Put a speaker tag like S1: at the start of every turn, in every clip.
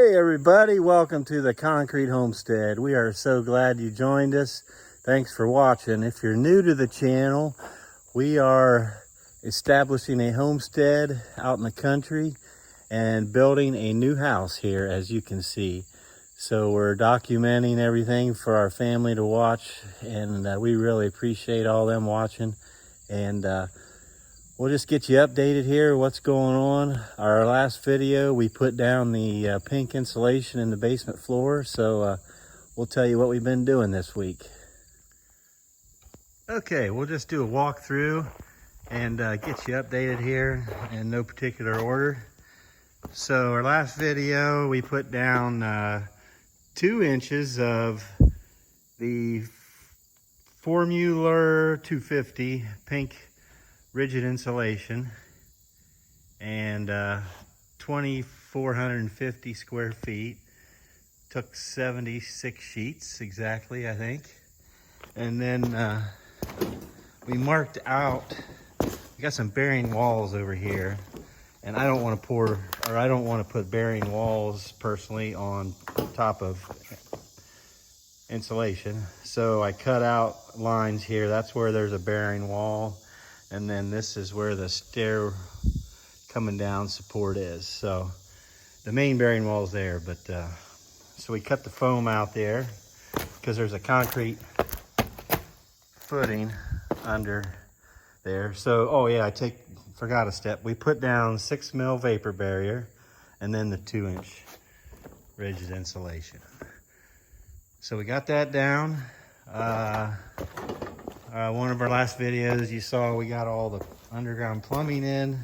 S1: Hey everybody, welcome to the Concrete Homestead. We are so glad you joined us. Thanks for watching. If you're new to the channel, we are establishing a homestead out in the country and building a new house here, as you can see. So we're documenting everything for our family to watch, and we really appreciate all them watching. And we'll just get you updated here, what's going on. Our last video, we put down the pink insulation in the basement floor, so we'll tell you what we've been doing this week. Okay, we'll just do a walkthrough and get you updated here in no particular order. So our last video, we put down 2 inches of the Formula 250 pink rigid insulation and 2,450 square feet. Took 76 sheets exactly, I think. And then we marked out, we got some bearing walls over here, and I don't want to put bearing walls personally on top of insulation. So I cut out lines here. That's where there's a bearing wall. And then this is where the stair coming down support is. So the main bearing wall is there, but so we cut the foam out there because there's a concrete footing under there. So, oh yeah, forgot a step. We put down 6 mil vapor barrier and then the 2-inch rigid insulation. So we got that down. One of our last videos, you saw we got all the underground plumbing in,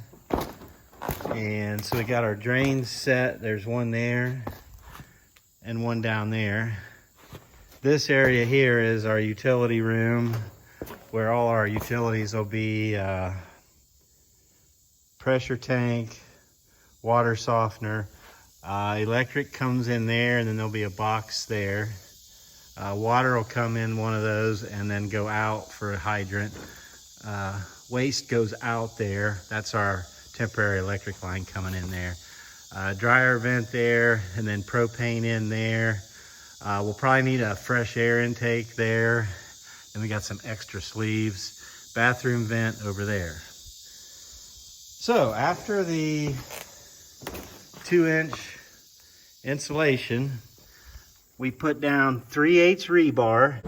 S1: and so we got our drains set. There's one there and one down there. This area here is our utility room, where all our utilities will be: pressure tank, water softener, electric comes in there, and then there'll be a box there. Water will come in one of those and then go out for a hydrant. Waste goes out there. That's our temporary electric line coming in there. Dryer vent there, and then propane in there. We'll probably need a fresh air intake there. Then we got some extra sleeves. Bathroom vent over there. So after the 2-inch insulation, we put down 3/8 rebar.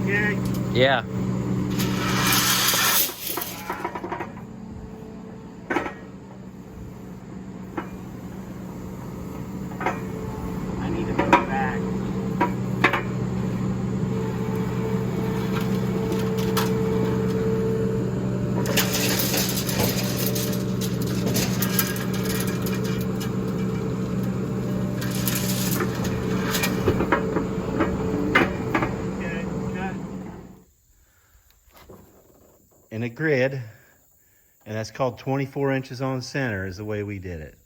S1: okay?
S2: Yeah.
S1: in a grid, and that's called 24 inches on center is the way we did it.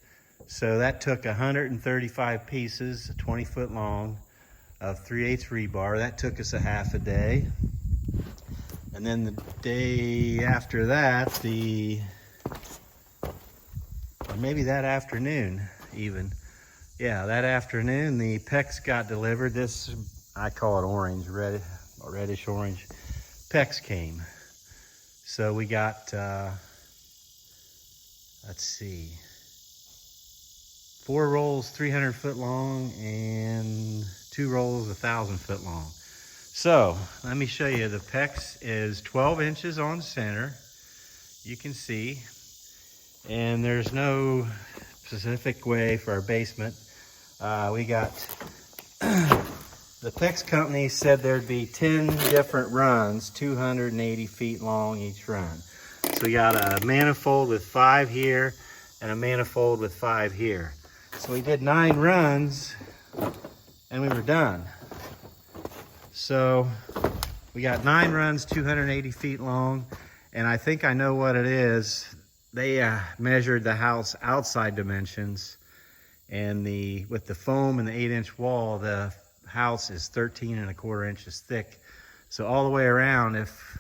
S1: So that took 135 pieces, 20 foot long, of 3/8 rebar. That took us a half a day. And then the day after that, or maybe that afternoon even. Yeah, that afternoon the PEX got delivered. This, I call it orange, reddish orange. PEX came. So we got, let's see, 4 rolls 300 foot long and 2 rolls 1,000 foot long. So let me show you. The PEX is 12 inches on center. You can see, and there's no specific way for our basement. We got, the PEX company said there'd be 10 different runs, 280 feet long each run. So we got a manifold with 5 here and a manifold with 5 here. So we did 9 runs and we were done. So we got 9 runs, 280 feet long, and I think I know what it is. They measured the house outside dimensions, and with the foam and the 8-inch wall, the house is 13¼ inches thick. So all the way around, if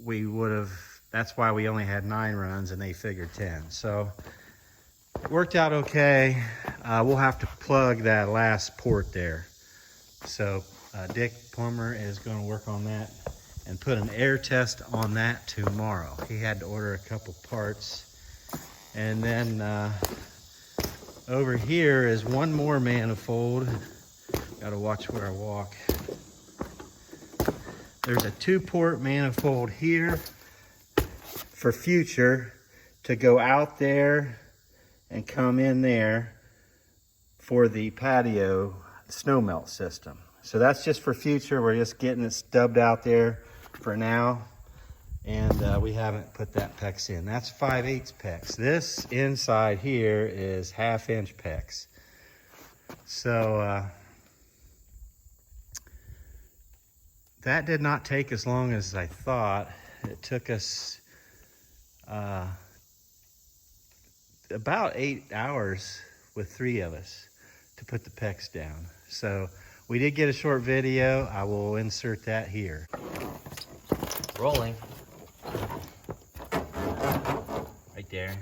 S1: we would have, that's why we only had 9 runs and they figured 10. So it worked out okay. We'll have to plug that last port there. So Dick Plumber is going to work on that and put an air test on that tomorrow. He had to order a couple parts. And then over here is one more manifold. Gotta watch where I walk. There's a 2-port manifold here for future to go out there and come in there for the patio snow melt system. So that's just for future. We're just getting it stubbed out there for now. And we haven't put that PEX in. That's 5/8 PEX. This inside here is 1/2 inch PEX. So that did not take as long as I thought. It took us about 8 hours with 3 of us to put the PEX down. So we did get a short video. I will insert that here.
S2: Rolling. Right there.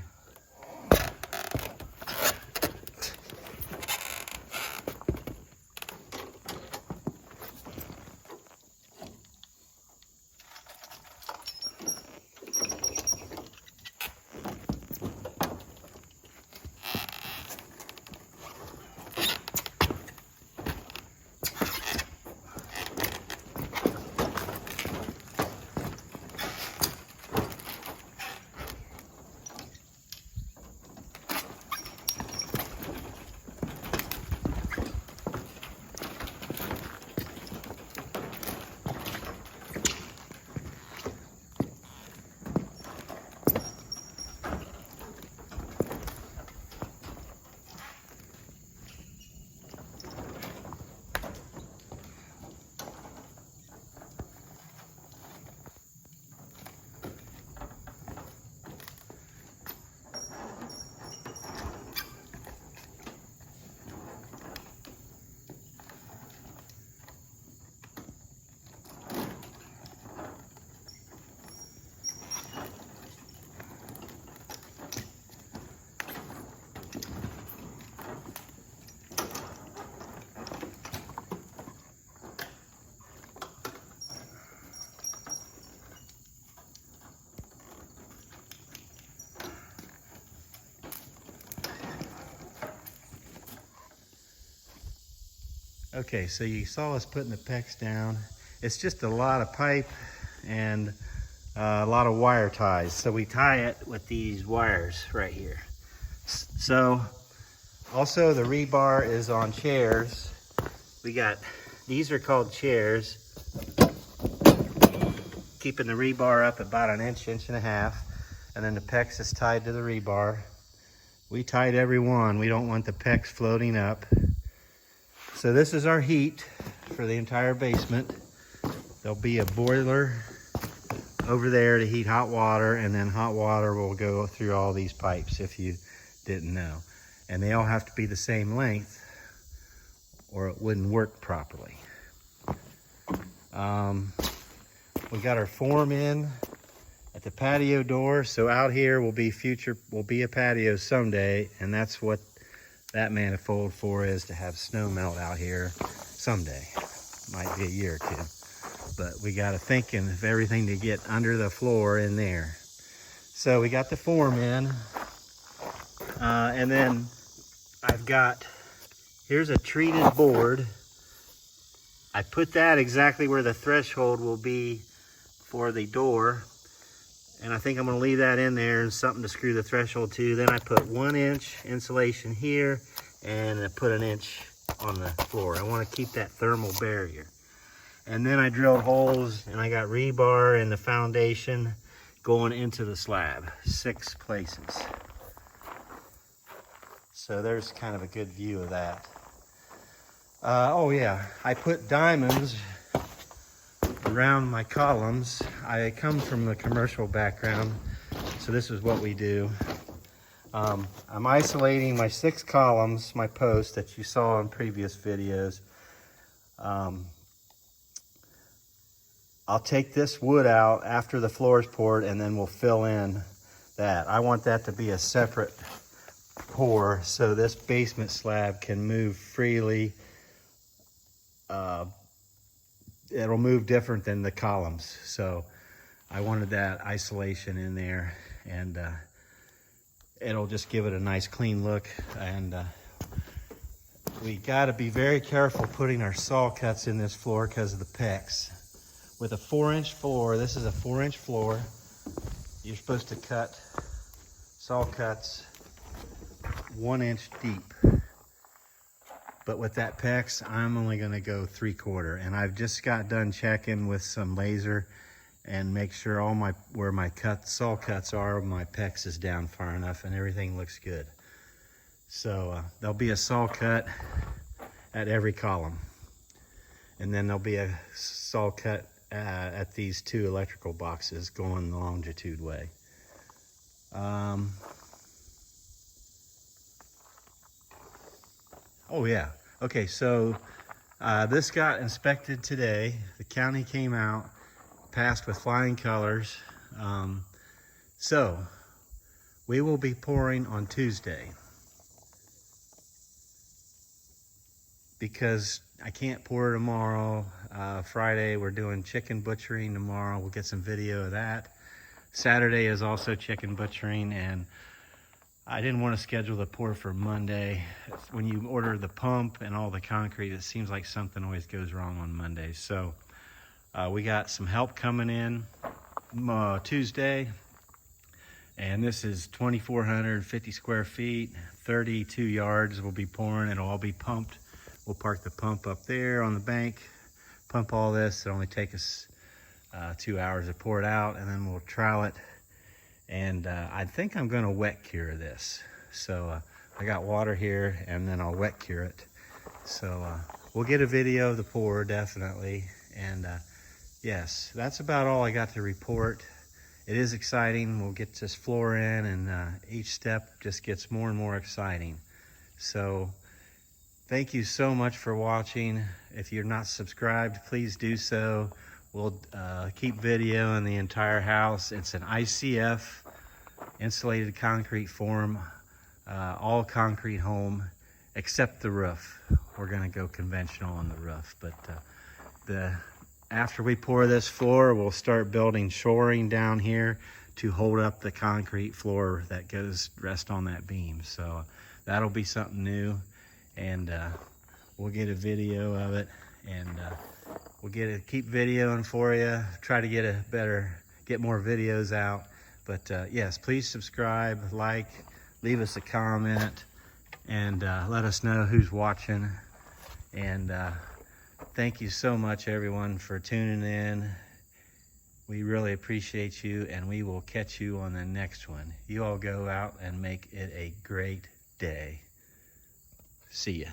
S1: Okay, so you saw us putting the PEX down. It's just a lot of pipe and a lot of wire ties. So we tie it with these wires right here. So also the rebar is on chairs. We got, these are called chairs, keeping the rebar up about 1 inch, 1.5 inches, and then the PEX is tied to the rebar. We tied every one. We don't want the PEX floating up. So this is our heat for the entire basement. There'll be a boiler over there to heat hot water, and then hot water will go through all these pipes, if you didn't know. And they all have to be the same length or it wouldn't work properly. We got our form in at the patio door, so out here will be a patio someday, and that's what that manifold for is, to have snow melt out here someday. Might be a year or two, but we got to think of everything to get under the floor in there. So we got the form in, and then here's a treated board. I put that exactly where the threshold will be for the door, and I think I'm going to leave that in there and something to screw the threshold to. Then I put 1 inch insulation here, and I put 1 inch on the floor. I want to keep that thermal barrier. And then I drilled holes, and I got rebar in the foundation going into the slab, 6 places. So there's kind of a good view of that. Oh yeah, I put diamonds around my columns. I come from a commercial background, so this is what we do. I'm isolating my 6 columns, my posts that you saw in previous videos. I'll take this wood out after the floor is poured, and then we'll fill in that. I want that to be a separate pour so this basement slab can move freely. It'll move different than the columns, so I wanted that isolation in there, and it'll just give it a nice clean look. And we got to be very careful putting our saw cuts in this floor because of the pecs. With a 4-inch floor, this is a 4-inch floor, you're supposed to cut saw cuts 1 inch deep. But with that PEX, I'm only going to go 3/4, and I've just got done checking with some laser and make sure where my saw cuts are, my PEX is down far enough, and everything looks good. So there'll be a saw cut at every column, and then there'll be a saw cut at these 2 electrical boxes going the longitude way. Oh yeah, okay, so this got inspected today. The county came out, passed with flying colors. So we will be pouring on Tuesday, because I can't pour tomorrow. Friday we're doing chicken butchering tomorrow. We'll get some video of that. Saturday is also chicken butchering, and I didn't want to schedule the pour for Monday. When you order the pump and all the concrete, it seems like something always goes wrong on Monday. So we got some help coming in Tuesday, and this is 2,450 square feet, 32 yards we'll be pouring. It'll all be pumped. We'll park the pump up there on the bank, pump all this. It'll only take us 2 hours to pour it out, and then we'll trowel it. And I think I'm going to wet cure this. So I got water here, and then I'll wet cure it. So we'll get a video of the pour, definitely. And yes, that's about all I got to report. It is exciting. We'll get this floor in, and each step just gets more and more exciting. So thank you so much for watching. If you're not subscribed, please do so. We'll keep videoing the entire house. It's an ICF insulated concrete form, all concrete home, except the roof. We're gonna go conventional on the roof, but after we pour this floor, we'll start building shoring down here to hold up the concrete floor that goes rest on that beam. So that'll be something new, and we'll get a video of it, and we'll keep videoing for you, try to get more videos out. But yes, please subscribe, like, leave us a comment, and let us know who's watching. And thank you so much, everyone, for tuning in. We really appreciate you, and we will catch you on the next one. You all go out and make it a great day. See ya.